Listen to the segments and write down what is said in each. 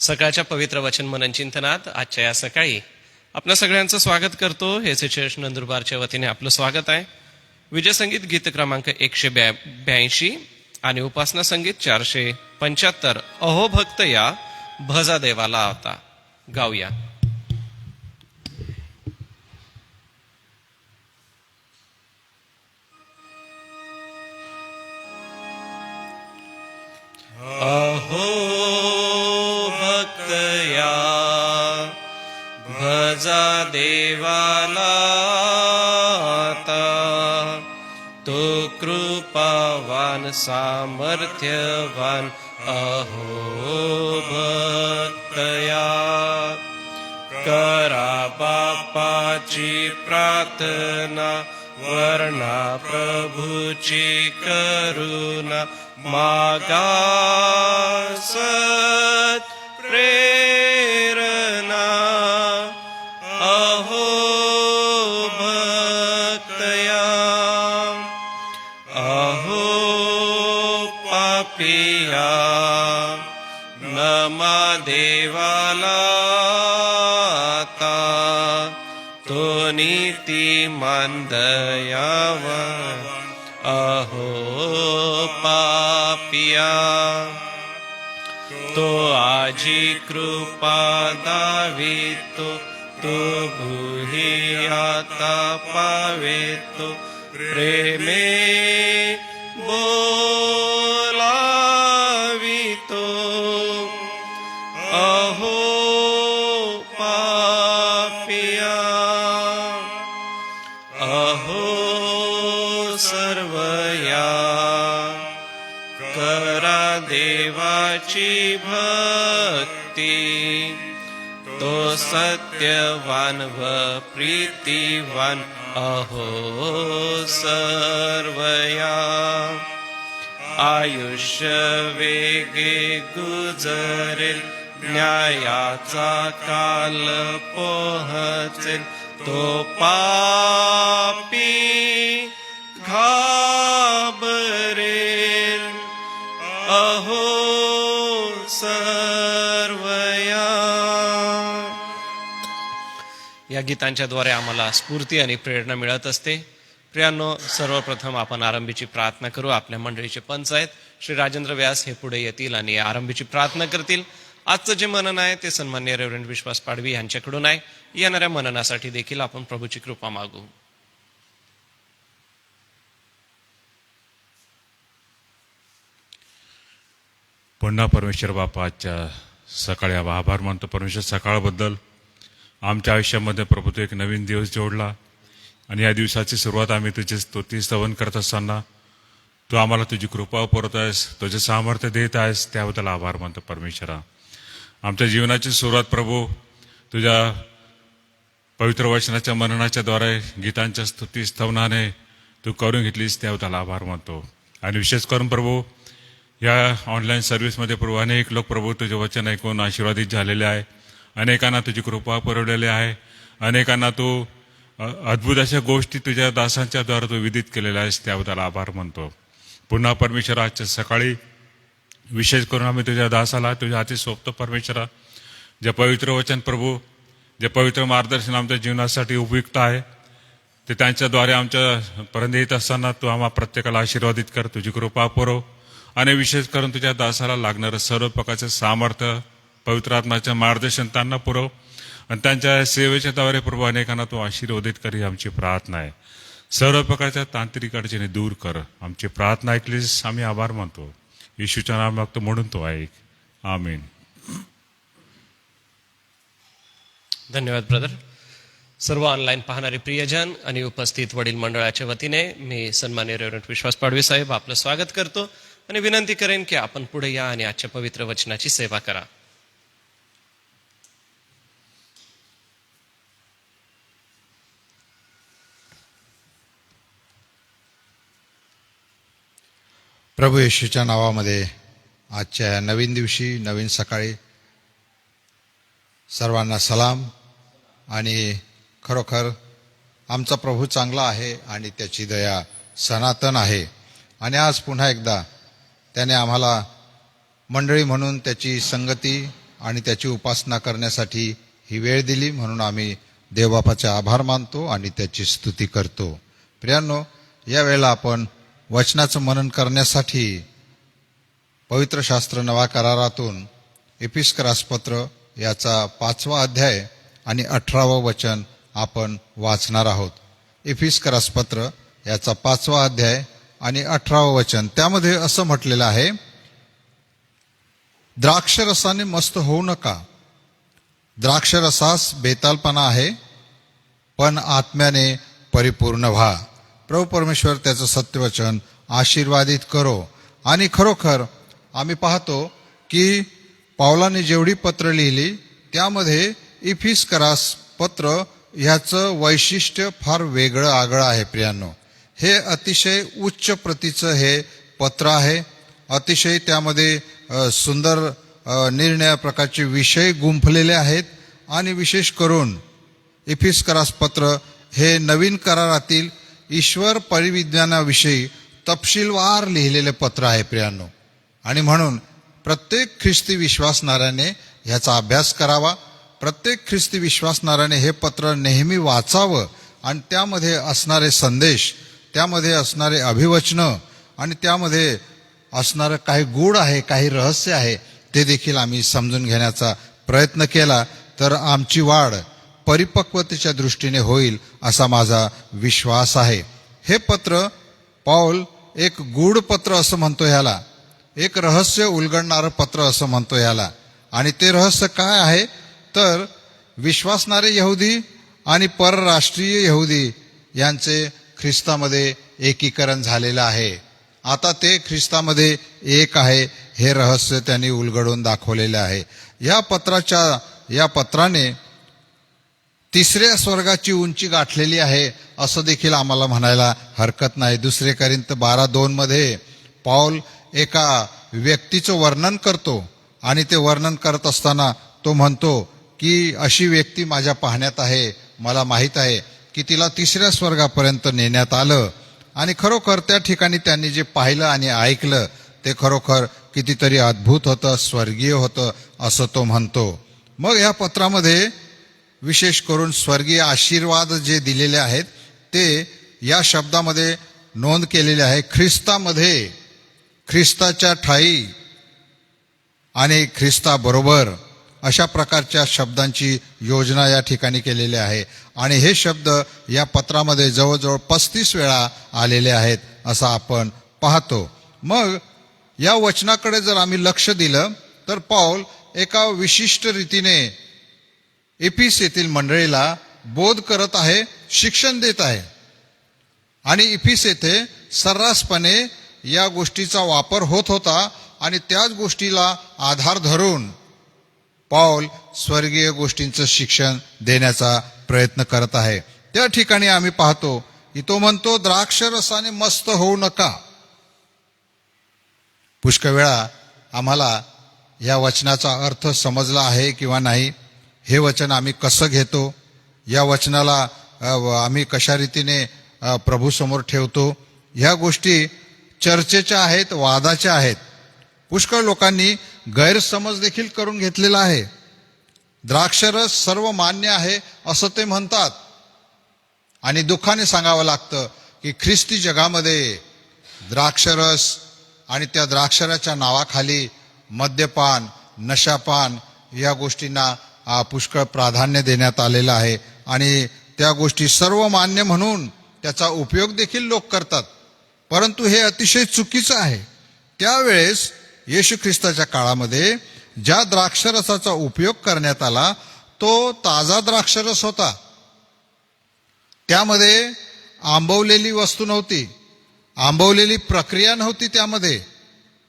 सकाळच्या पवित्र वचन मनन चिंतनात आजच्या या सकाळी आपल्या सगळ्यांचं स्वागत करतो. हेचे चर्च नंदुरबारच्या वतीने आपलं स्वागत आहे. विजय संगीत गीत क्रमांक 182 आणि उपासना संगीत 475 अहो भक्त या भजा देवाला आता गाऊया. अहो भक्त या भजा देवाला आता, तो कृपावान सामर्थ्यवान अहो भक्त या. करा बापाची प्रार्थना वर्णा प्रभूची करुणा, मागा सत प्रेरणा अहो भक्तया. अहो पापिया नमा देवाला आता, तो नीतिमान दयावान अहो पापिया. तो आजी कृपा दावितो, तो भूही आता पावेतो, प्रेमे बोलावितो अहो पापिया. अहो सर्वया करा देवाची भक्ती, तो सत्यवान व प्रीतिवान अहो सर्वया. आयुष्य वेगे गुजरेल, न्यायाचा काल पोहचेल, तो पापी घाबरेल अहो सर्वया. या गीतांच्या द्वारे आम्हाला स्फूर्ती आणि प्रेरणा मिळत असते. प्रियांनो, सर्वप्रथम आपण आरंभीची प्रार्थना करू. आपल्या मंडळीचे पंच आहेत श्री राजेंद्र व्यास, हे पुढे येतील आणि आरंभीची प्रार्थना करतील. आजचं जे मनन आहे ते सन्माननीय रेव्हरंड विश्वास पाडवी यांच्याकडून आहे. येणाऱ्या मननासाठी देखील आपण प्रभूची कृपा मागू. पुन्हा परमेश्वर बापा, आजच्या सकाळी आभार मानतो परमेश्वर सकाळबद्दल. आमच्या आयुष्यामध्ये प्रभू तू एक नवीन दिवस जोडला आणि या दिवसाची सुरुवात आम्ही तुझे स्तुती स्तवन करत असताना तू आम्हाला तुझी कृपा पुरवत आहेस, तुझे सामर्थ्य देत आहेस, त्याबद्दल आभार मानतो परमेश्वरा. आमच्या जीवनाची सुरुवात प्रभू तुझ्या पवित्र वचनाच्या मननाच्या द्वारे गीतांच्या स्तुती स्तवनाने तू करून घेतलीस, त्याबद्दल आभार मानतो. आणि विशेष करून प्रभू या ऑनलाईन सर्व्हिसमध्ये प्रभू अनेक लोक प्रभू तुझे वचन ऐकून आशीर्वादित झालेले आहे. अनेकांना तुझी कृपा पुरवलेली आहे. अनेकांना तू अद्भुत अशा गोष्टी तुझ्या दासांच्या द्वारे तू विदित केलेल्या आहेस, त्याबद्दल आभार मानतो. पुन्हा परमेश्वरा, आजच्या सकाळी विशेष करून आम्ही तुझ्या दासाला तुझ्या हाती सोपतो परमेश्वरा. जे पवित्र वचन प्रभू, जे पवित्र मार्गदर्शन आमच्या जीवनासाठी उपयुक्त आहे ते त्यांच्याद्वारे आमच्यापर्यंत येत असताना तू आम्हा प्रत्येकाला आशीर्वादित कर, तुझी कृपा पुरव. आणि विशेष करून तुझ्या दासाला लागणारं सर्व प्रकारचं सामर्थ्य पवित्र आत्म्याचं मार्गदर्शन त्यांना पुरव आणि त्यांच्या सेवेच्या द्वारे प्रभू अनेकांना तू आशीर्वादित कर, ही आमची प्रार्थना आहे. सर्व प्रकारच्या तांत्रिक अडचणी दूर कर, आमची प्रार्थना ऐकलीस, आम्ही आभार मानतो. येशूच्या नामात म्हणून तो ऐक, आमीन. धन्यवाद ब्रदर. सर्व ऑनलाईन पाहणारे प्रियजन आणि उपस्थित वडील मंडळाच्या वतीने मी सन्माननीय रेव्हरंड विश्वास पाडवी साहेब आपलं स्वागत करतो आणि विनंती करेन की आपण पुढे या आणि आजच्या पवित्र वचनाची सेवा करा. प्रभू येशूच्या नावामध्ये आजच्या नवीन दिवशी, नवीन सकाळी सर्वांना सलाम. आणि खरोखर आमचा प्रभू चांगला आहे आणि त्याची दया सनातन आहे. आणि आज पुन्हा एकदा त्याने आम्हाला मंडळी म्हणून त्याची संगती आणि त्याची उपासना करण्यासाठी ही वेळ दिली, म्हणून आम्ही देवबापाचे आभार मानतो आणि त्याची स्तुती करतो. प्रियांनो, या वेळेला आपण वचनाचं मनन करण्यासाठी पवित्र शास्त्र नवा करारातून एपिस्करास पत्र याचा 5वा अध्याय आणि 18वं वचन आपण वाचणार आहोत. एपिस्करास पत्र याचा 5वा अध्याय आणि 18वं वचन. त्यामध्ये असं म्हटलेलं आहे, द्राक्षरसाने मस्त होऊ नका. द्राक्षरसास बेतालपणा आहे, पण आत्म्याने परिपूर्ण व्हा. प्रभू परमेश्वर त्याचं सत्यवचन आशीर्वादित करो. आणि खरोखर आम्ही पाहतो की पावलाने जेवढी पत्र लिहिली त्यामध्ये इफिस्करास पत्र ह्याचं वैशिष्ट्य फार वेगळं आगळं आहे. प्रियांनो, हे अतिशय उच्च प्रतीचं हे पत्र आहे. अतिशय त्यामध्ये सुंदर निरनिराळ्या प्रकारचे विषय गुंफलेले आहेत. आणि विशेष करून इफिस्करास पत्र हे नवीन करारातील ईश्वर परिविज्ञानाविषयी तपशीलवार लिहिलेले पत्र आहे. प्रियांनो, आणि म्हणून प्रत्येक ख्रिस्ती विश्वासणाऱ्याने ह्याचा अभ्यास करावा. प्रत्येक ख्रिस्ती विश्वासणाऱ्याने हे पत्र नेहमी वाचावं आणि त्यामध्ये असणारे संदेश, त्यामध्ये असणारे अभिवचनं आणि त्यामध्ये असणारं काही गूढ आहे, काही रहस्य आहे, ते देखील आम्ही समजून घेण्याचा प्रयत्न केला तर आमची वाढ परिपक्वतेच्या दृष्टीने होईल असा माझा विश्वास आहे. हे पत्र पौल एक गूढ पत्र असं म्हणतो ह्याला, एक रहस्य उलगडणारं पत्र असं म्हणतो ह्याला. आणि ते रहस्य काय आहे तर विश्वासणारे यहुदी आणि परराष्ट्रीय यहुदी यांचे ख्रिस्तामध्ये एकीकरण झालेलं आहे. आता ते ख्रिस्तामध्ये एक आहे, हे रहस्य त्यांनी उलगडून दाखवलेले आहे. या पत्राने तिसऱ्या स्वर्गाची उंची गाठलेली आहे असं देखील आम्हाला म्हणायला हरकत नाही. 2 कोरिंथ 12:2 मध्ये पौल एका व्यक्तीचं वर्णन करतो आणि ते वर्णन करत असताना तो म्हणतो की अशी व्यक्ती माझ्या पाहण्यात आहे, मला माहीत आहे की तिला तिसऱ्या स्वर्गापर्यंत नेण्यात आलं. आणि खरोखर त्या ठिकाणी त्यांनी जे पाहिलं आणि ऐकलं ते खरोखर कितीतरी अद्भुत होतं, स्वर्गीय होतं असं तो म्हणतो. मग या पत्रामध्ये विशेष करून स्वर्गीय आशीर्वाद जे दिलेले आहेत ते या शब्दामध्ये नोंद केलेले आहे. ख्रिस्तामध्ये, ख्रिस्ताच्या ठाई आणि ख्रिस्ताबरोबर अशा प्रकारच्या शब्दांची योजना या ठिकाणी केलेली आहे. आणि हे शब्द या पत्रामध्ये जवळजवळ 35 वेळा आलेले आहेत असं आपण पाहतो. मग या वचनाकडे जर आम्ही लक्ष दिलं तर पौल एका विशिष्ट रीतीने एफिस येथील मंडळीला बोध करत आहे, शिक्षण देत आहे. आणि एफिस येथे सर्रासपणे या गोष्टीचा वापर होत होता आणि त्याच गोष्टीला आधार धरून पौल स्वर्गीय गोष्टींचं शिक्षण देण्याचा प्रयत्न करत आहे. त्या ठिकाणी आम्ही पाहतो की तो म्हणतो, द्राक्षरसाने मस्त होऊ नका. पुष्कळ वेळा आम्हाला या वचनाचा अर्थ समजला आहे किंवा नाही, हे वचन आम्ही कसं घेतो, या वचनाला आम्ही कशा रीतीने प्रभूसमोर ठेवतो, ह्या गोष्टी चर्चेच्या आहेत, वादाच्या आहेत. पुष्कळ लोकांनी गैरसमज देखील करून घेतलेला आहे. द्राक्षरस सर्व मान्य आहे असं ते म्हणतात. आणि दुःखाने सांगावं लागतं की ख्रिस्ती जगामध्ये द्राक्षरस आणि त्या द्राक्षराच्या नावाखाली मद्यपान, नशापान या गोष्टींना पुष्कळ प्राधान्य देण्यात आलेलं आहे. आणि त्या गोष्टी सर्व मान्य म्हणून त्याचा उपयोग देखील लोक करतात. परंतु हे अतिशय चुकीचं आहे. त्यावेळेस येशू ख्रिस्ताच्या काळामध्ये ज्या द्राक्षरसाचा उपयोग करण्यात आला तो ताजा द्राक्षरस होता. त्यामध्ये आंबवलेली वस्तू नव्हती, आंबवलेली प्रक्रिया नव्हती त्यामध्ये.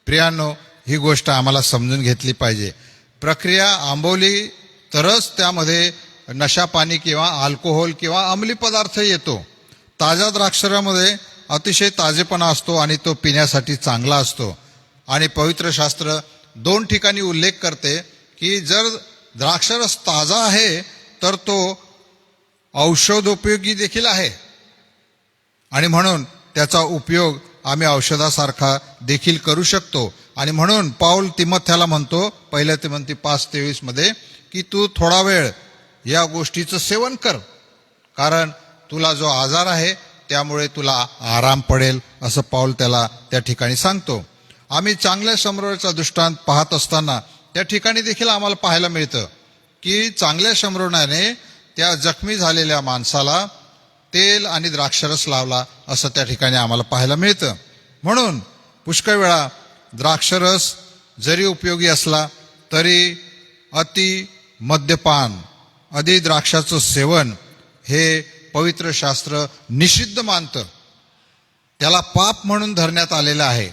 प्रियांनो, ही गोष्ट आम्हाला समजून घेतली पाहिजे. प्रक्रिया आंबवली तरच त्यामध्ये नशापानी किंवा अल्कोहोल किंवा अंमली पदार्थ येतो. ताज्या द्राक्षरामध्ये अतिशय ताजेपणा असतो आणि तो पिण्यासाठी चांगला असतो. आणि पवित्र शास्त्र 2 ठिकाणी उल्लेख करते की जर द्राक्षरस ताजा आहे तर तो औषधोपयोगी देखील आहे. आणि म्हणून त्याचा उपयोग आम्ही औषधासारखा देखील करू शकतो. आणि म्हणून पाऊल तिमोथ्याला म्हणतो 1 तिमोथी 5:23 मध्ये की तू थोडा वेळ या गोष्टीचं सेवन कर, कारण तुला जो आजार आहे त्यामुळे तुला आराम पडेल, असं पाऊल त्याला त्या ठिकाणी सांगतो. आम्ही चांगल्या शमरोनाचा दृष्टांत पाहत असताना त्या ठिकाणी देखील आम्हाला पाहायला मिळतं की चांगल्या शमरोनाने त्या जखमी झालेल्या माणसाला तेल आणि द्राक्षरस लावला, असं त्या ठिकाणी आम्हाला पाहायला मिळतं. म्हणून पुष्कळ वेळा द्राक्षरस जरी उपयोगी असला तरी अति मद्यपान, अति द्राक्षाचं सेवन हे पवित्र शास्त्र निषिद्ध मानतं, त्याला पाप म्हणून धरण्यात आलेलं आहे.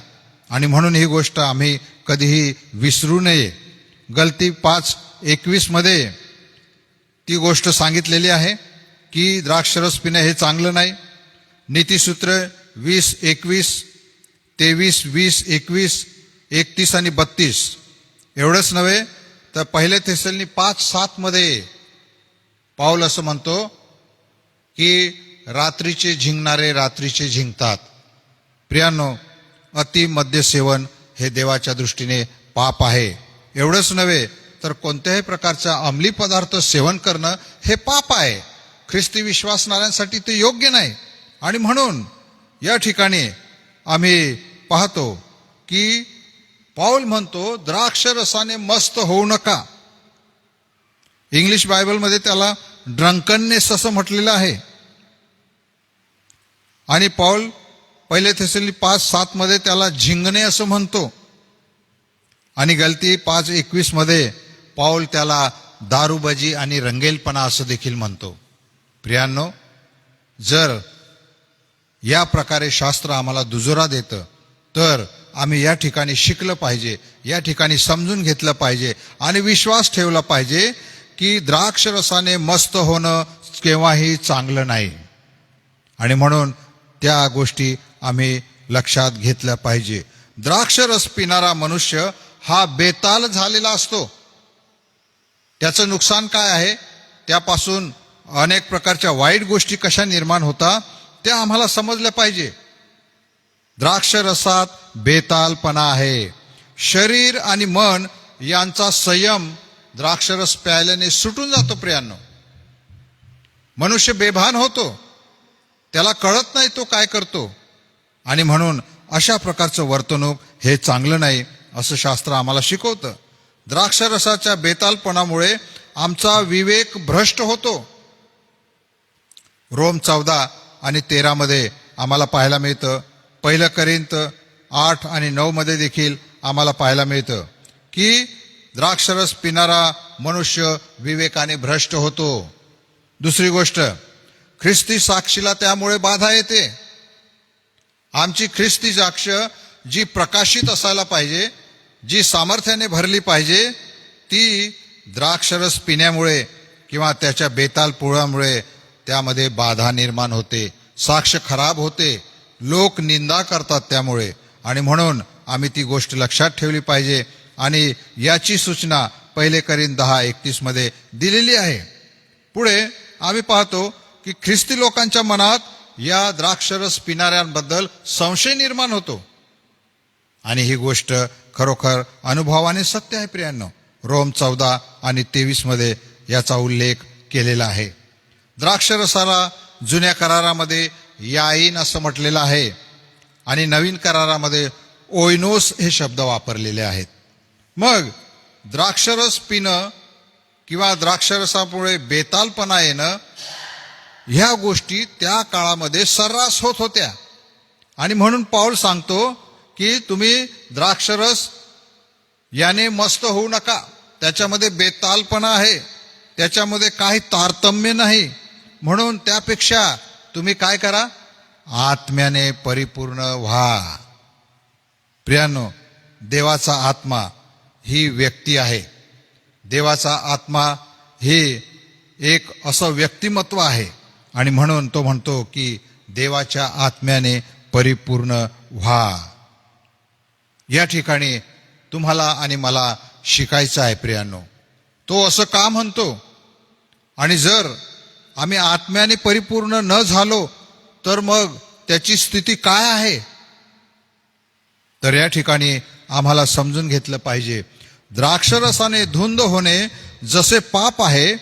आणि म्हणून ही गोष्ट आम्ही कधीही विसरू नये. गलती 5:21 मध्ये ती गोष्ट सांगितलेली आहे की द्राक्षरस पिणं हे चांगलं नाही. नीतिसूत्र 20:21, 23, 20, 21, 31 आणि 32. एवढंच नव्हे तर 1 थेसलोनी 5:7 मध्ये पाऊल असं म्हणतो की रात्रीचे झिंगणारे रात्रीचे झिंगतात. प्रियांनो, अति मद्य सेवन हे देवाच्या दृष्टीने पाप आहे. एवढंच नव्हे तर कोणत्याही प्रकारचा अंमली पदार्थ सेवन करणं हे पाप आहे. ख्रिस्ती विश्वासणाऱ्यांसाठी ते योग्य नाही. आणि म्हणून या ठिकाणी आम्ही पाहतो की पाऊल म्हणतो द्राक्षरसाने मस्त होऊ नका. इंग्लिश बायबलमध्ये त्याला ड्रंकननेस असं म्हटलेलं आहे. आणि पाऊल 1 थेसलोनी 5:7 मध्ये त्याला झिंगणे असं म्हणतो. आणि गलती 5:21 मध्ये पाऊल त्याला दारूबाजी आणि रंगेलपणा असं देखील म्हणतो. प्रियांनो, जर या प्रकारे शास्त्र आम्हाला दुजोरा देतं तर आम्ही या ठिकाणी शिकलं पाहिजे, या ठिकाणी समजून घेतलं पाहिजे आणि विश्वास ठेवला पाहिजे की द्राक्षरसाने मस्त होणं केव्हाही चांगलं नाही. आणि म्हणून त्या गोष्टी आम्ही लक्षात घेतल्या पाहिजे. द्राक्षरस पिणारा मनुष्य हा बेताल झालेला असतो. त्याचं नुकसान काय आहे, त्यापासून अनेक प्रकारच्या वाईट गोष्टी कशा निर्माण होतात त्या आम्हाला समजल्या पाहिजे. द्राक्षरसात बेतालपणा आहे. शरीर आणि मन यांचा संयम द्राक्षरस प्यायल्याने सुटून जातो. प्रियांनो, मनुष्य बेभान होतो, त्याला कळत नाही तो काय करतो. आणि म्हणून अशा प्रकारचं वर्तणूक हे चांगलं नाही असं शास्त्र आम्हाला शिकवतं. द्राक्षरसाच्या बेतालपणामुळे आमचा विवेक भ्रष्ट होतो. रोम 14 आणि 13 मध्ये आम्हाला पाहायला मिळतं. 1 कोरिंथ 8 आणि 9 मध्ये देखील आम्हाला पाहायला मिळतं की द्राक्षरस पिणारा मनुष्य विवेकाने भ्रष्ट होतो. दुसरी गोष्ट, ख्रिस्ती साक्षीला त्यामुळे बाधा येते. आमची ख्रिस्ती साक्ष जी प्रकाशित असायला पाहिजे, जी सामर्थ्याने भरली पाहिजे, ती द्राक्षरस पिण्यामुळे किंवा त्याच्या बेतालपोळामुळे त्यामध्ये बाधा निर्माण होते, साक्ष खराब होते, लोक निंदा करतात त्यामुळे. आणि म्हणून आम्ही ती गोष्ट लक्षात ठेवली पाहिजे. आणि याची सूचना 1 कोरिंथ 10:31 मध्ये दिलेली आहे. पुढे आम्ही पाहतो की ख्रिस्ती लोकांच्या मनात या द्राक्षरस पिणाऱ्यांबद्दल संशय निर्माण होतो. आणि ही गोष्ट खरोखर अनुभवाने सत्य आहे. प्रियांनो, रोम 14 आणि 23 मध्ये याचा उल्लेख केलेला आहे. द्राक्षरसाला जुन्या करारामध्ये याईन असं म्हटलेलं आहे आणि नवीन करारामध्ये ओयनोस हे शब्द वापरलेले आहेत. मग द्राक्षरस पिणं किंवा द्राक्षरसामुळे बेतालपणा येणं ह्या गोष्टी त्या काळामध्ये सर्रास होत होत्या. आणि म्हणून पाऊल सांगतो की तुम्ही द्राक्षरस याने मस्त होऊ नका. त्याच्यामध्ये बेतालपणा आहे, त्याच्यामध्ये काही तारतम्य नाही. म्हणून त्यापेक्षा तुम्ही काय करा, आत्म्याने परिपूर्ण व्हा. प्रियांनो, देवाचा आत्मा ही व्यक्ती आहे. देवाचा आत्मा हे एक असं व्यक्तिमत्व आहे. आणि म्हणून तो म्हणतो की देवाच्या आत्म्याने परिपूर्ण व्हा. या ठिकाणी तुम्हाला आणि मला शिकायचं आहे. प्रियांनो, तो असं का म्हणतो आणि जर आम्ही आत्म्याने परिपूर्ण न झालो तर मग त्याची स्थिती काय आहे. तर या ठिकाणी आम्हाला समजून घेतलं पाहिजे. द्राक्षरसाने धुंद होणे जसे पाप आहे,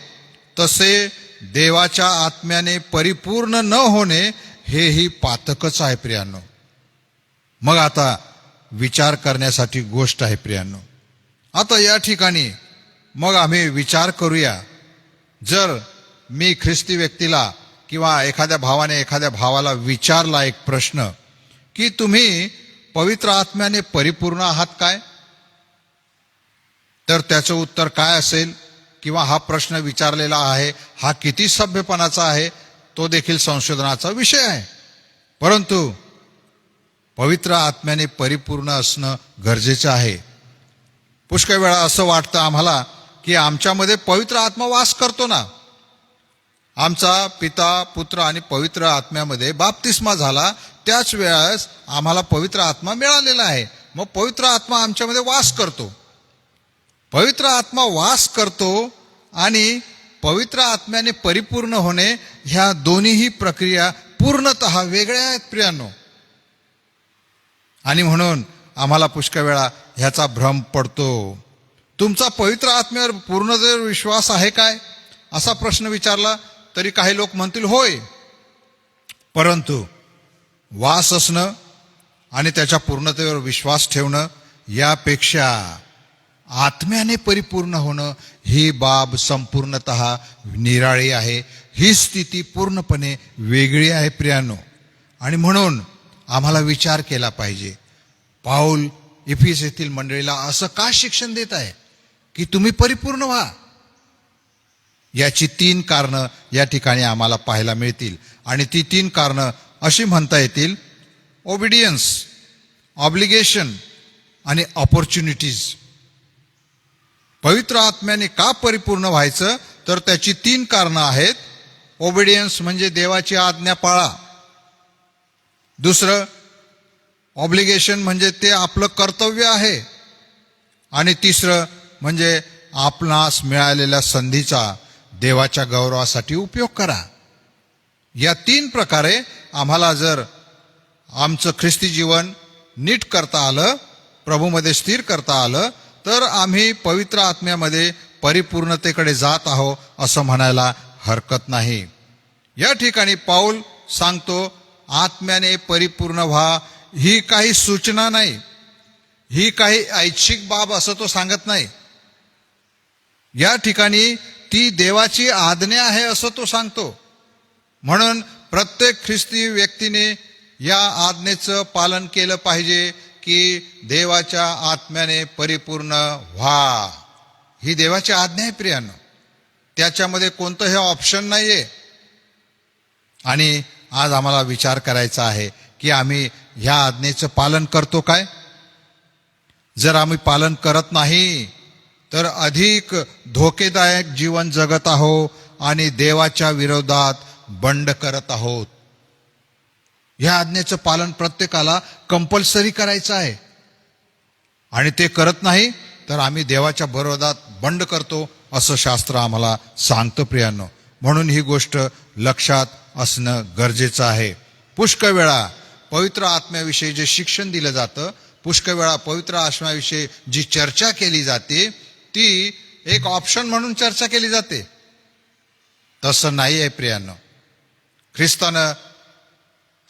तसे देवाच्या आत्म्याने परिपूर्ण न होणे हेही पातकच आहे प्रियांनो. मग आता विचार करण्यासाठी गोष्ट आहे प्रियांनो. आता या ठिकाणी मग आम्ही विचार करूया. जर मी ख्रिस्ती व्यक्तीला किंवा एखाद्या भावाने एखाद्या भावाला विचारला एक प्रश्न की तुम्ही पवित्र आत्म्याने परिपूर्ण आहात काय, तर त्याचं उत्तर काय असेल, किंवा हा प्रश्न विचारलेला आहे हा किती सभ्यपणाचा आहे, तो देखील संशोधनाचा विषय आहे. परंतु पवित्र आत्म्याने परिपूर्ण असणं गरजेचं आहे. पुष्कळ वेळा असं वाटतं आम्हाला की आमच्यामध्ये पवित्र आत्मा वास करतो ना. आमचा पिता, पुत्र आणि पवित्र आत्म्यामध्ये बाप्तिस्मा झाला, त्याच वेळेस आम्हाला पवित्र आत्मा मिळालेला आहे. मग पवित्र आत्मा आमच्यामध्ये वास करतो. पवित्र आत्मा वास करतो आणि पवित्र आत्म्याने परिपूर्ण होणे, ह्या दोन्हीही प्रक्रिया पूर्णतः वेगळ्या आहेत प्रियांनो. आणि म्हणून आम्हाला पुष्कळ वेळा ह्याचा भ्रम पडतो. तुमचा पवित्र आत्म्यावर पूर्ण जर विश्वास आहे काय, असा प्रश्न विचारला तरी काही लोक म्हणतील होय. परंतु वास असणं आणि त्याच्या पूर्णतेवर विश्वास ठेवणं यापेक्षा आत्म्याने परिपूर्ण होणं ही बाब संपूर्णतः निराळी आहे. ही स्थिती पूर्णपणे वेगळी आहे प्रियांनो. आणि म्हणून आम्हाला विचार केला पाहिजे. पाऊल इफिस मंडळीला असं का शिक्षण देत आहे की तुम्ही परिपूर्ण व्हा? याची 3 कारणं या ठिकाणी आम्हाला पाहायला मिळतील. आणि ती 3 कारणं अशी म्हणता येतील: ओबिडियन्स, ऑब्लिगेशन आणि ऑपॉर्च्युनिटीज. पवित्र आत्म्याने का परिपूर्ण व्हायचं, तर त्याची 3 कारणं आहेत. ओबिडियन्स म्हणजे देवाची आज्ञा पाळा. दुसरं ऑब्लिगेशन म्हणजे ते आपलं कर्तव्य आहे. आणि तिसरं म्हणजे आपणास मिळालेल्या संधीचा देवाच्या गौरवासाठी उपयोग करा. या 3 प्रकारे आम्हाला जर आमचं ख्रिस्ती जीवन नीट करता आलं, प्रभूमध्ये स्थिर करता आलं, तर आम्ही पवित्र आत्म्यामध्ये परिपूर्णतेकडे जात आहोत असं म्हणायला हरकत नाही. या ठिकाणी पाऊल सांगतो आत्म्याने परिपूर्ण व्हा. ही काही सूचना नाही, ही काही ऐच्छिक बाब असं तो सांगत नाही. या ठिकाणी ती देवाची आज्ञा आहे असं तो सांगतो. म्हणून प्रत्येक ख्रिस्ती व्यक्तीने या आज्ञेचं पालन केलं पाहिजे की देवाच्या आत्म्याने परिपूर्ण व्हा. ही देवाची आज्ञा आहे प्रियांनो. त्याच्यामध्ये कोणतंही ऑप्शन नाहीये. आणि आज आम्हाला विचार करायचा आहे की आम्ही ह्या आज्ञेचं पालन करतो काय. जर आम्ही पालन करत नाही तर अधिक धोकेदायक जीवन जगत आहोत आणि देवाच्या विरोधात बंड करत आहोत. ह्या आज्ञेचं पालन प्रत्येकाला कंपल्सरी करायचं आहे. आणि ते करत नाही तर आम्ही देवाच्या विरोधात बंड करतो असं शास्त्र आम्हाला सांगतं प्रियांनो. म्हणून ही गोष्ट लक्षात असणं गरजेचं आहे. पुष्कळ वेळा पवित्र आत्म्याविषयी जे शिक्षण दिलं जातं, पुष्कळ वेळा पवित्र आत्म्याविषयी जी चर्चा केली जाते, ती एक ऑप्शन म्हणून चर्चा केली जाते. तसं नाही आहे प्रियांनो. ख्रिस्तानं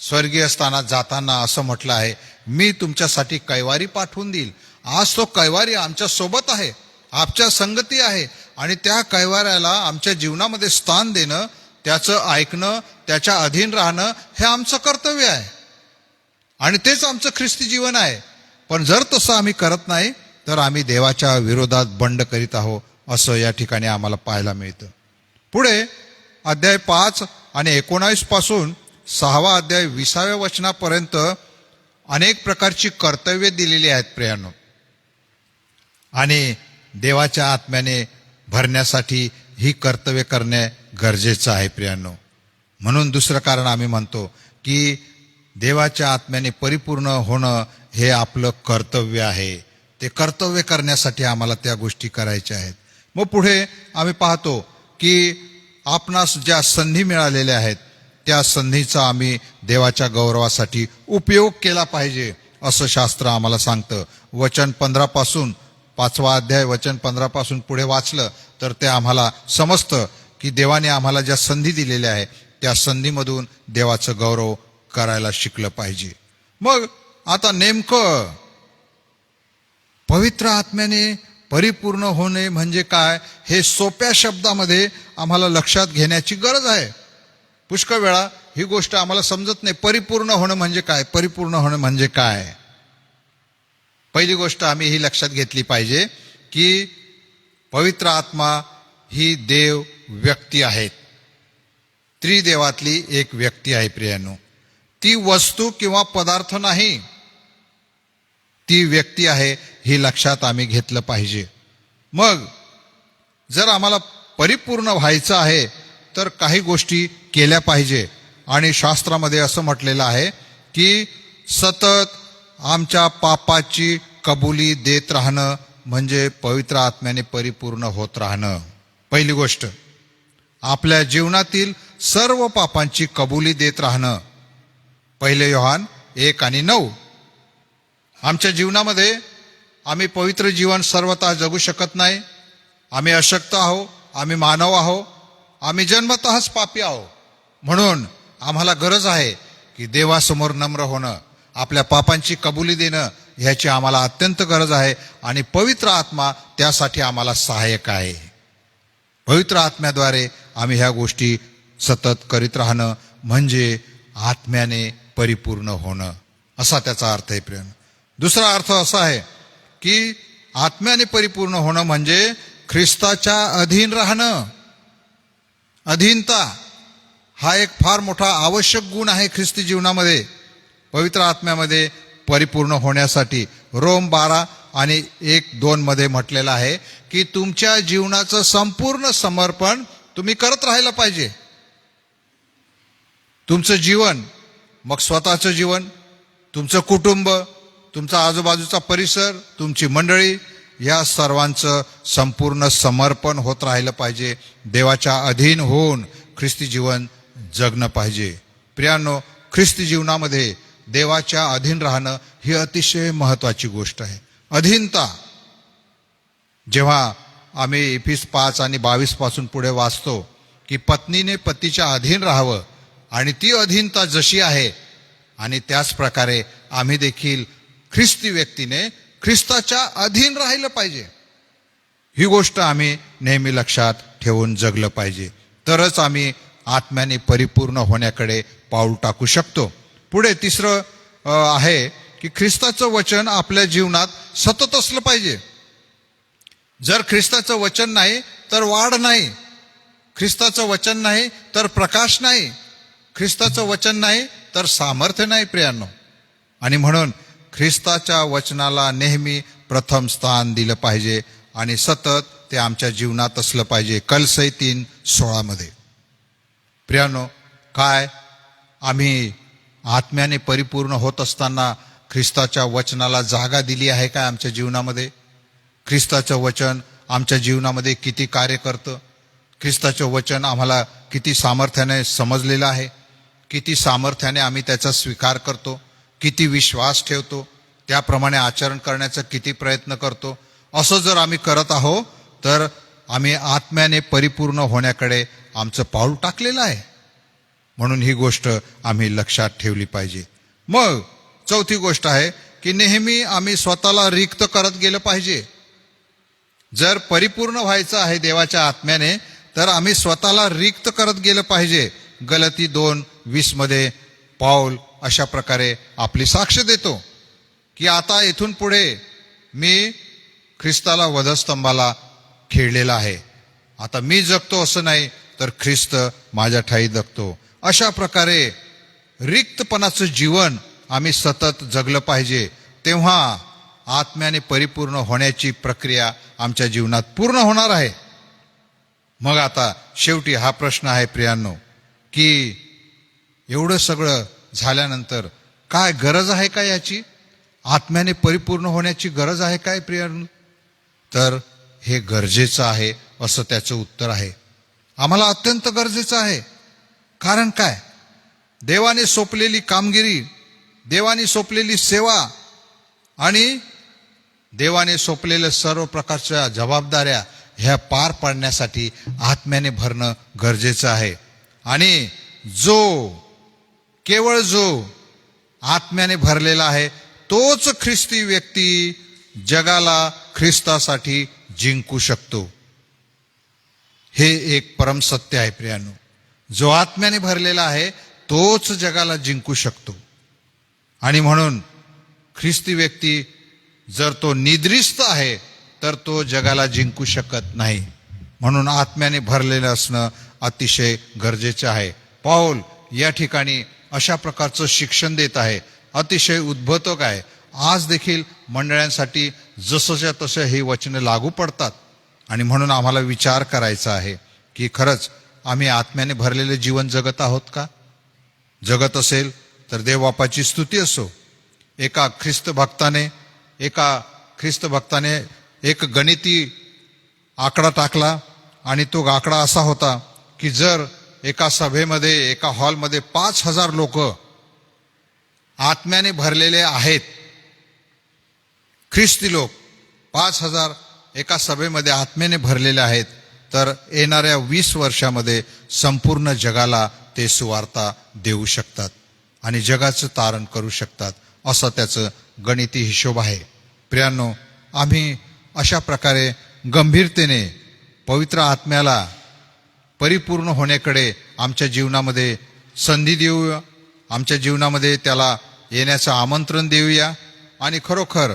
स्वर्गीय स्थानात जाताना असं म्हटलं आहे, मी तुमच्यासाठी कैवारी पाठवून देईल. आज तो कैवारी आमच्या सोबत आहे, आमच्या संगती आहे. आणि त्या कैवाऱ्याला आमच्या जीवनामध्ये स्थान देणं, त्याचं ऐकणं, त्याच्या अधीन राहणं हे आमचं कर्तव्य आहे. आणि तेच आमचं ख्रिस्ती जीवन आहे. पण जर तसं आम्ही करत नाही तर आम्ही देवाच्या विरोधात बंड करीत आहोत असं या ठिकाणी आम्हाला पाहायला मिळतं. पुढे अध्याय 5 आणि 19 पासून 6 अध्याय 20व्या वचनापर्यंत अनेक प्रकारची कर्तव्य दिलेली आहेत प्रियांनो. आणि देवाच्या आत्म्याने भरण्यासाठी ही कर्तव्य करणे गरजेचं आहे प्रियांनो. म्हणून दुसरं कारण आम्ही म्हणतो की देवाच्या आत्म्याने परिपूर्ण होणं हे आपलं कर्तव्य आहे. ते कर्तव्य करण्यासाठी आम्हाला त्या गोष्टी करायच्या आहेत. मग पुढे आम्ही पाहतो की आपणास ज्या संधी मिळालेल्या आहेत त्या संधीचा आम्ही देवाच्या गौरवासाठी उपयोग केला पाहिजे असं शास्त्र आम्हाला सांगतं. वचन 15 पासून 5वा अध्याय वचन 15 पासून पुढे वाचलं तर ते आम्हाला समजतं की देवाने आम्हाला ज्या संधी दिलेल्या आहे त्या संधीमधून देवाचं गौरव करायला शिकलं पाहिजे. मग आता नेमकं पवित्र आत्म्याने परिपूर्ण होणे म्हणजे काय हे सोप्या शब्दामध्ये आम्हाला लक्षात घेण्याची गरज आहे. पुष्कळ वेळा ही गोष्ट आम्हाला समजत नाही. परिपूर्ण होणं म्हणजे काय, परिपूर्ण होणं म्हणजे काय. पहिली गोष्ट आम्ही ही लक्षात घेतली पाहिजे की पवित्र आत्मा ही देव व्यक्ती आहेत. त्रिदेवातली एक व्यक्ती आहे प्रियांनो. ती वस्तू किंवा पदार्थ नाही, ती व्यक्ती आहे ही लक्षात आम्ही घेतलं पाहिजे. मग जर आम्हाला परिपूर्ण व्हायचं आहे तर काही गोष्टी केल्या पाहिजे. आणि शास्त्रामध्ये असं म्हटलेलं आहे की सतत आमच्या पापाची कबुली देत राहणं म्हणजे पवित्र आत्म्याने परिपूर्ण होत राहणं. पहिली गोष्ट आपल्या जीवनातील सर्व पापांची कबुली देत राहणं. 1 योहान 1 आणि 9. आमच्या जीवनामध्ये आम्ही पवित्र जीवन सर्वतः जगू शकत नाही. आम्ही अशक्त आहो, आम्ही मानव आहो, आम्ही जन्मतःच पापी आहो. म्हणून आम्हाला गरज आहे की देवासमोर नम्र होणं, आपल्या पापांची कबुली देणं ह्याची आम्हाला अत्यंत गरज आहे. आणि पवित्र आत्मा त्यासाठी आम्हाला सहाय्यक आहे. पवित्र आत्म्याद्वारे आम्ही ह्या गोष्टी सतत करीत राहणं म्हणजे आत्म्याने परिपूर्ण होणं असा त्याचा अर्थ आहे प्रिय. दुसरा अर्थ असा आहे की आत्म्याने परिपूर्ण होणं म्हणजे ख्रिस्ताच्या अधीन राहणं. अधीनता हा एक फार मोठा आवश्यक गुण आहे ख्रिस्ती जीवनामध्ये. पवित्र आत्म्यामध्ये परिपूर्ण होण्यासाठी रोम 12 आणि 1-2 मध्ये म्हटलेलं आहे की तुमच्या जीवनाचं संपूर्ण समर्पण तुम्ही करत राहायला पाहिजे. तुमचं जीवन, मग स्वतःचं जीवन, तुमचं कुटुंब, तुमचा आजूबाजूचा परिसर, तुमची मंडळी, या सर्वांचं संपूर्ण समर्पण होत राहिलं पाहिजे. देवाच्या अधीन होऊन ख्रिस्ती जीवन जगणं पाहिजे. प्रियांनो, ख्रिस्ती जीवनामध्ये देवाच्या अधीन राहणं ही अतिशय महत्वाची गोष्ट आहे. अधीनता जेव्हा आम्ही इफिस 5 आणि 22 पासून पुढे वाचतो की पत्नीने पतीच्या अधीन राहावं आणि ती अधीनता जशी आहे आणि त्याच प्रकारे आम्ही देखील ख्रिस्ती व्यक्तीने ख्रिस्ताच्या अधीन राहिलं पाहिजे. ही गोष्ट आम्ही नेहमी लक्षात ठेवून जगलं पाहिजे. तरच आम्ही आत्म्याने परिपूर्ण होण्याकडे पाऊल टाकू शकतो. पुढे तिसरं आहे की ख्रिस्ताचं वचन आपल्या जीवनात सतत असलं पाहिजे. जर ख्रिस्ताचं वचन नाही तर वाढ नाही, ख्रिस्ताचं वचन नाही तर प्रकाश नाही, ख्रिस्ताचं वचन नाही तर सामर्थ्य नाही प्रियांनो. आणि म्हणून ख्रिस्ताच्या वचनाला नेहमी प्रथम स्थान दिलं पाहिजे आणि सतत ते आमच्या जीवनात असलं पाहिजे. कलसई 3:16 मध्ये. प्रियांनो, काय आम्ही आत्म्याने परिपूर्ण होत असताना ख्रिस्ताच्या वचनाला जागा दिली आहे काय आमच्या जीवनामध्ये? ख्रिस्ताचं वचन आमच्या जीवनामध्ये किती कार्य करतं? ख्रिस्ताचं वचन आम्हाला किती सामर्थ्याने समजलेलं आहे? किती सामर्थ्याने आम्ही त्याचा स्वीकार करतो? किती विश्वास ठेवतो? त्याप्रमाणे आचरण करण्याचा किती प्रयत्न करतो? असं जर आम्ही करत आहोत तर आम्ही आत्म्याने परिपूर्ण होण्याकडे आमचं पाऊल टाकलेलं आहे. म्हणून ही गोष्ट आम्ही लक्षात ठेवली पाहिजे. मग चौथी गोष्ट आहे की नेहमी आम्ही स्वतःला रिक्त करत गेलं पाहिजे. जर परिपूर्ण व्हायचं आहे देवाच्या आत्म्याने तर आम्ही स्वतःला रिक्त करत गेलं पाहिजे. गलती 2:20 मध्ये पाऊल अशा प्रकारे आपली साक्ष देतो की आता इथून पुढे मी ख्रिस्ताला वधस्तंभाला खिळलेला आहे. आता मी जगतो असं नाही तर ख्रिस्त माझ्या ठायी जगतो. अशा प्रकारे रिक्तपणाचं जीवन आम्ही सतत जगलं पाहिजे. तेव्हा आत्म्याने परिपूर्ण होण्याची प्रक्रिया आमच्या जीवनात पूर्ण होणार आहे. मग आता शेवटी हा प्रश्न आहे प्रियांनो की एवढं सगळं झाल्यानंतर काय गरज आहे का याची? आत्म्याने परिपूर्ण होण्याची गरज आहे काय प्रियांनो? तर हे गरजेचं आहे असं त्याचं उत्तर आहे. आम्हाला अत्यंत गरजेचं आहे. कारण काय? देवाने सोपलेली कामगिरी, देवाने सोपलेली सेवा आणि देवाने सोपलेल्या सर्व प्रकारच्या जबाबदाऱ्या ह्या पार पाडण्यासाठी आत्म्याने भरणं गरजेचं आहे. आणि केवळ जो आत्म्याने भरलेला आहे तोच ख्रिस्ती व्यक्ती जगाला ख्रिस्तासाठी जिंकू शकतो. हे एक परम सत्य आहे प्रियांनो. जो आत्म्याने भरलेला आहे तोच जगाला जिंकू शकतो. आणि म्हणून ख्रिस्ती व्यक्ती जर तो निद्रिस्त आहे तर तो जगाला जिंकू शकत नाही. म्हणून आत्म्याने भरलेलं असणं अतिशय गरजेचं आहे. पौल या ठिकाणी अशा प्रकारचं शिक्षण देत आहे, अतिशय उद्बोधक आहे. आज देखील मंडळांसाठी जसंच्या तसं हे वचनं लागू पडतात. आणि म्हणून आम्हाला विचार करायचा आहे की खरंच आम्ही आत्म्याने भरलेले जीवन जगत आहोत का? जगत असेल तर देवबापाची स्तुती असो. एका ख्रिस्त भक्ताने एक गणिती आकडा टाकला आणि तो आकडा असा होता की जर एका सभेमध्ये, एका हॉलमध्ये 5,000 लोक आत्म्याने भरलेले आहेत, ख्रिस्ती लोक 5,000 एका सभेमध्ये आत्म्याने भरलेले आहेत, तर येणाऱ्या 20 वर्षामध्ये संपूर्ण जगाला ते सुवार्ता देऊ शकतात आणि जगाचं तारण करू शकतात. असं त्याचं गणिती हिशोब आहे. प्रियांनो, आम्ही अशा प्रकारे गंभीरतेने पवित्र आत्म्याला परिपूर्ण होण्याकडे आमच्या जीवनामध्ये संधी देऊया, आमच्या जीवनामध्ये त्याला येण्याचं आमंत्रण देऊया आणि खरोखर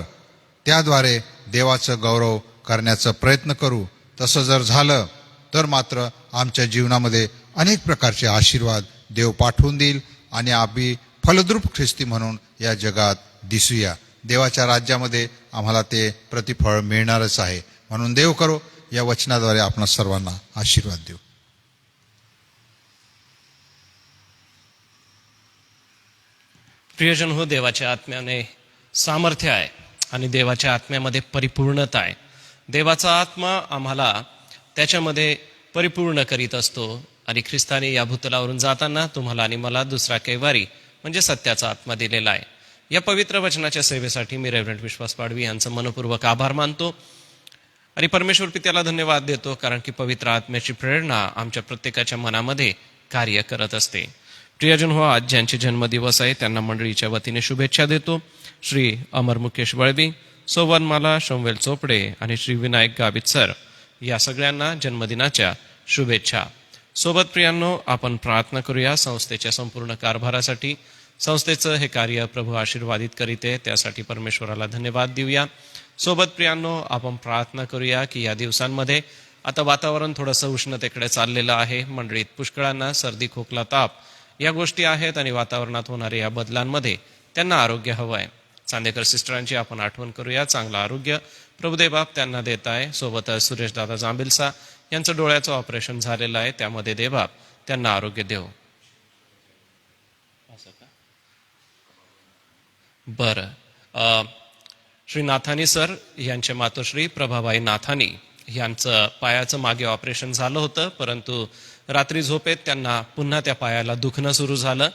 त्याद्वारे देवाचं गौरव करण्याचा प्रयत्न करू. तसं जर झालं तर मात्र आमच्या जीवनामध्ये अनेक प्रकारचे आशीर्वाद देव पाठवून देईल आणि आम्ही फलद्रूप ख्रिस्ती म्हणून या जगात दिसूया. देवाच्या राज्यामध्ये आम्हाला ते प्रतिफळ मिळणारच आहे. म्हणून देव करो या वचनाद्वारे आपण सर्वांना आशीर्वाद देऊ. प्रियजन हो, देवाच्या आत्म्याने सामर्थ्य आहे आणि देवाच्या आत्म्यामध्ये परिपूर्णता आहे. देवाचा आत्मा आम्हाला त्याच्यामध्ये परिपूर्ण करीत असतो. आणि ख्रिस्ताने या भूतलावरून जाताना तुम्हाला आणि मला दुसरा कैवारी म्हणजे सत्याचा आत्मा दिलेला आहे. या पवित्र वचनाच्या सेवेसाठी मी रेव्हरंड विश्वास पाडवी यांचं मनपूर्वक आभार मानतो आणि परमेश्वर पित्याला धन्यवाद देतो, कारण की पवित्र आत्म्याची प्रेरणा आमच्या प्रत्येकाच्या मनामध्ये कार्य करत असते. प्रियजन हो, आज ज्यांचे जन्मदिवस आहे त्यांना मंडळीच्या वतीने शुभेच्छा देतो. श्री अमर मुकेश वळवी, सोवनमाला शोमवेल चोपडे आणि श्री विनायक गावित सर या सगळ्यांना जन्मदिनाच्या शुभेच्छा. सोबत प्रियांनो, आपण प्रार्थना करूया संस्थेच्या संपूर्ण कारभारासाठी. संस्थेचं हे कार्य प्रभू आशीर्वादित करीत आहे, त्यासाठी परमेश्वराला धन्यवाद देऊया. सोबत प्रियांनो, आपण प्रार्थना करूया की या दिवसांमध्ये आता वातावरण थोडंसं उष्णतेकडे चाललेलं आहे. मंडळीत पुष्कळांना सर्दी, खोकला, ताप या गोष्टी आहेत आणि वातावरणात होणाऱ्या या बदलांमध्ये त्यांना आरोग्य हवं आहे. चांदेकर सिस्टरांची आपण आठवण करूया. चांगलं आरोग्य प्रभुदेव बाप त्यांना देत आहे. सोबतच सुरेश दादा जांबिलसा यांचं डोळ्याचं ऑपरेशन झालेलं आहे, त्यामध्ये देवबाप त्यांना आरोग्य देव. बरं, श्री नाथानी सर यांचे मातोश्री प्रभाबाई नाथानी यांचं पायाचं मागे ऑपरेशन झालं होतं, परंतु रात्री झोपेत त्यांना पुन्हा त्या पायाला दुखणं सुरू झालं.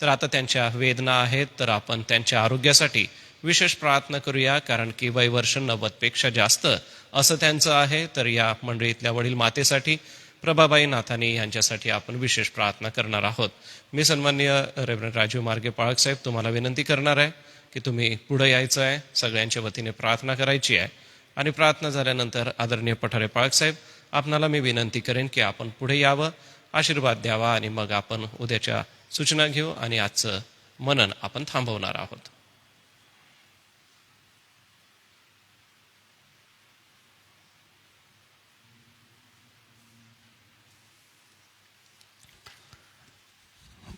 तर आता त्यांच्या वेदना आहेत, तर आपण त्यांच्या आरोग्यासाठी विशेष प्रार्थना करूया, कारण की वयवर्ष 90पेक्षा जास्त असं त्यांचं आहे. तर या मंडळीतल्या वडील मातेसाठी प्रभाबाई नाथानी यांच्यासाठी आपण विशेष प्रार्थना करणार आहोत. मी सन्माननीय रेव्हरंड राजीव मार्गे पाळक साहेब तुम्हाला विनंती करणार आहे की तुम्ही पुढे यायचं आहे, सगळ्यांच्या वतीने प्रार्थना करायची आहे. आणि प्रार्थना झाल्यानंतर आदरणीय पठारे पाळक साहेब आपणाला मी विनंती करेन की आपण पुढे यावं, आशीर्वाद द्यावा आणि मग आपण उद्याच्या सूचना घेऊ आणि आजचं मनन आपण थांबवणार आहोत.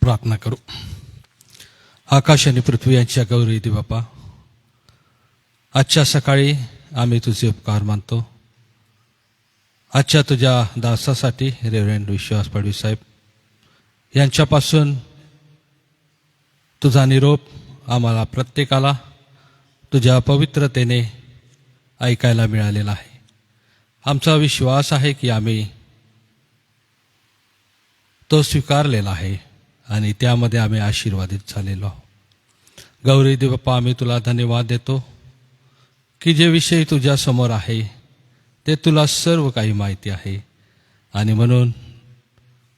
प्रार्थना करू. आकाश आणि पृथ्वी यांच्या गौरी दे बापा, आजच्या सकाळी आम्ही तुझे उपकार मानतो. आजच्या तुझ्या दासासाठी रेव्हरंड विश्वास पाडवी साहेब यांच्यापासून तुझा निरोप आम्हाला प्रत्येकाला तुझ्या पवित्रतेने ऐकायला मिळालेला आहे. आमचा विश्वास आहे की आम्ही तो स्वीकारलेला आहे आणि त्यामध्ये आम्ही आशीर्वादित झालेलो आहोत. गौरी देवप्पा, आम्ही तुला धन्यवाद देतो की जे विषय तुझ्या समोर आहे ते तुला सर्व काही माहिती आहे. आणि म्हणून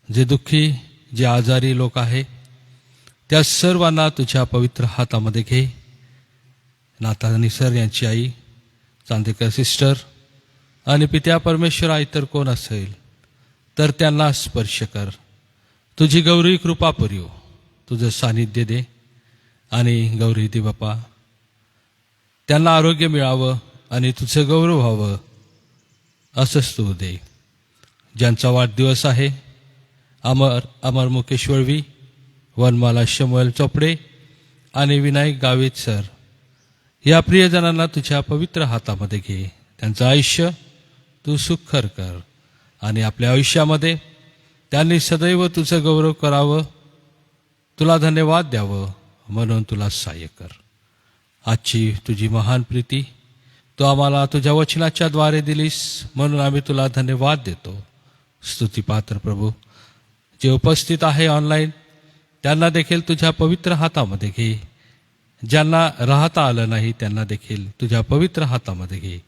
जे दुःखी, जे आजारी लोक आहे त्या सर्वांना तुझ्या पवित्र हातामध्ये घे. नातानी सर यांची आई, चांदेकर सिस्टर आणि पित्या परमेश्वरा इतर कोण असेल तर त्यांना स्पर्श कर. तुझी गौरी कृपा पुरव, तुझं सानिध्य दे. आणि गौरी दे बापा, त्यांना आरोग्य मिळावं आणि तुझं गौरव व्हावं असंच तू दे. ज्यांचा वाढदिवस आहे अमर मुकेश वळवी, वनमाला शमुएल चोपडे आणि विनायक गावित सर या प्रियजनांना तुझ्या पवित्र हातामध्ये घे. त्यांचं आयुष्य तू सुखकर कर आणि आपल्या आयुष्यामध्ये त्यांनी सदैव तुझं गौरव करावं, तुला धन्यवाद द्यावं म्हणून तुला सहाय्य कर. आजची तुझी महान प्रीती तू आम्हाला तुझ्या वचनाच्या द्वारे दिलीस म्हणून आम्ही तुला धन्यवाद देतो. स्तुतिपात्र प्रभू, जे उपस्थित आहे ऑनलाईन त्यांना देखील तुझ्या पवित्र हातामध्ये घे. ज्यांना राहता आलं नाही त्यांना देखील तुझ्या पवित्र हातामध्ये घे.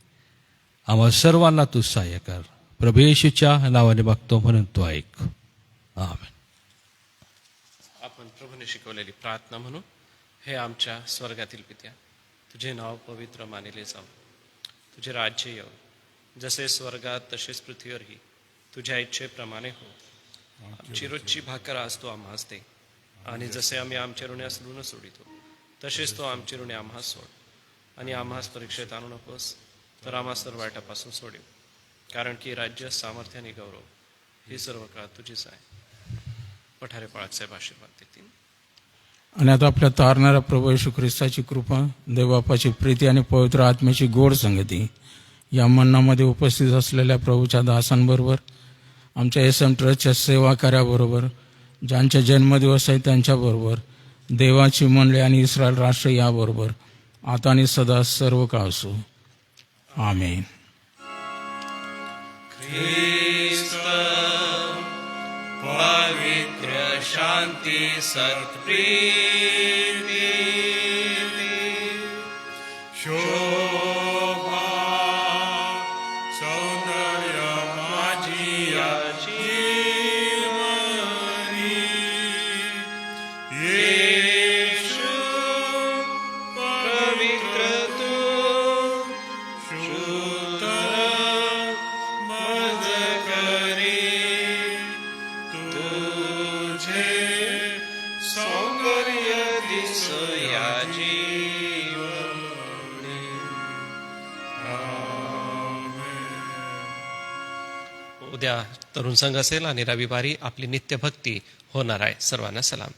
आम्हा सर्वांना तू सहाय्य कर. प्रभू येशूच्या नावाने मागतो म्हणून तू ऐक. आमेन. आपण प्रभूने शिकवलेली प्रार्थना म्हणून. हे आमच्या स्वर्गातील पित्या, तुझे नाव पवित्र मानले जावं, तुझे राज्य येवो, जसे स्वर्गात तसेच पृथ्वीवरही तुझ्या इच्छेप्रमाणे हो. आमची रोजची भाकर आज तू आम्हास दे, आणि जसे आम्ही आमच्या ऋण्यास ऋण सोडितो तसेच तो आमची ऋणे आम्हास सोड, आणि आम्हास परीक्षेत आणू नकोस तर आम्हा सर्व वाईटापासून सोडीव, कारण की राज्य, सामर्थ्य आणि गौरव ही सर्व काळ तुझीच आहे. पठारे बाळासाहेब आशीर्वाद देतील. आणि आता आपल्या तारणाऱ्या प्रभू येशू ख्रिस्ताची कृपा, देवबापाची प्रीती आणि पवित्र आत्म्याची गोड संगती या मन्नामध्ये उपस्थित असलेल्या प्रभूच्या दासांबरोबर, आमच्या एसएम ट्रस्टच्या सेवा कार्याबरोबर, ज्यांचे जन्मदिवस आहे त्यांच्याबरोबर, देवाची मंडळी आणि इस्रायल राष्ट्र याबरोबर आता आणि सदा सर्व काळ असो. आमेन. पवित्र शांती सत्प्रीती शोभा सौंदर्य माझी जीवनी येशू पवित्र तू शुद्ध मज करी तुझे सौंदर्य दिसया जीवनी. उद्या तरुण संघ असेल आणि रविवारी आपली नित्य भक्ती होणार आहे. सर्वांना सलाम.